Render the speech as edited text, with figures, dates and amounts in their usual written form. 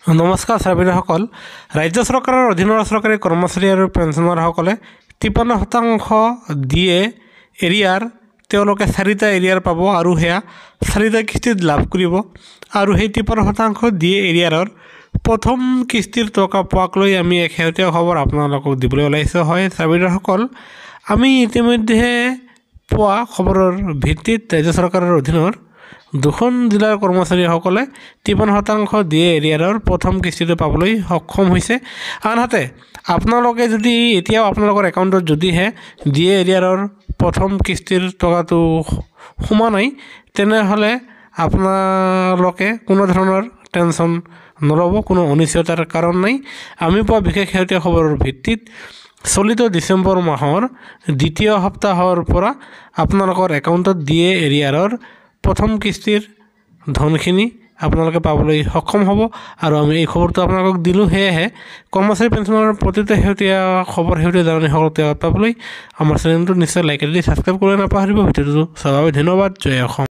নমস্কাৰ ছাৰবিৰসকল ৰাজ্য চৰকাৰৰ অধীনৰ চৰকাৰী কৰ্মচাৰী আৰু পেঞ্চনাৰসকলে 53% দিয়ে এৰিয়াৰ তেওঁলোকে 4টা এৰিয়াৰ পাব আৰু হেয়া 4টা কিস্তিত লাভ কৰিব আৰু সেই 53% দিয়ে এৰিয়াৰৰ প্ৰথম কিস্তিৰ টকা পোৱাক লৈ আমি শেহতীয়া খবৰ আপোনালোকক দিবলৈ ওলাইছো হয় ছাৰবিৰসকল আমি ইতিমধ্যে পোৱা খবৰৰ ভিত্তিত ৰাজ্য চৰকাৰৰ অধীনৰ দুখন জিলাৰ কৰ্মচাৰীসকলে 53% দিয়ে এৰিয়াৰৰ প্ৰথম কিস্তিটো পাবলৈ সক্ষম হৈছে আনহাতে আপোনালোকে যদি এতিয়াও আপোনালোকৰ একাউণ্টত যদিহে দিয়ে এৰিয়াৰৰ প্ৰথম কিস্তিৰ টকাটো সোমা নাই তেনেহলে আপোনালোকে কোনো ধৰণৰ টেনচন নলব কোনো অনিশ্চয়তাৰ কাৰণ নাই আমি পোৱা বিশেষ শেহতীয়া খবৰৰ ভিত্তিত চলিত ডিসেম্বৰ মাহৰ দ্বিতীয় সপ্তাহৰ পৰা আপোনালোকৰ একাউণ্টত দিয়ে এৰিয়াৰৰ প্ৰথম কিস্তিৰ ধনখিনি আপোনালোকে পাবলৈ সক্ষম হ'ব আৰু আমি এই খবৰটো আপোনালোকক দিলো হেহে কৰ্মচাৰী পেঞ্চনৰ প্ৰতিটো শেহতীয়া খবৰ শেহতীয়া জাননী সকলোতে পাবলৈ আমাৰ চেনেলটো নিশ্চয় লাইক কৰি সাবস্ক্ৰাইব কৰি নাপাহৰিব ভিডিঅ'টো চাবলৈ ধন্যবাদ জয় অসম।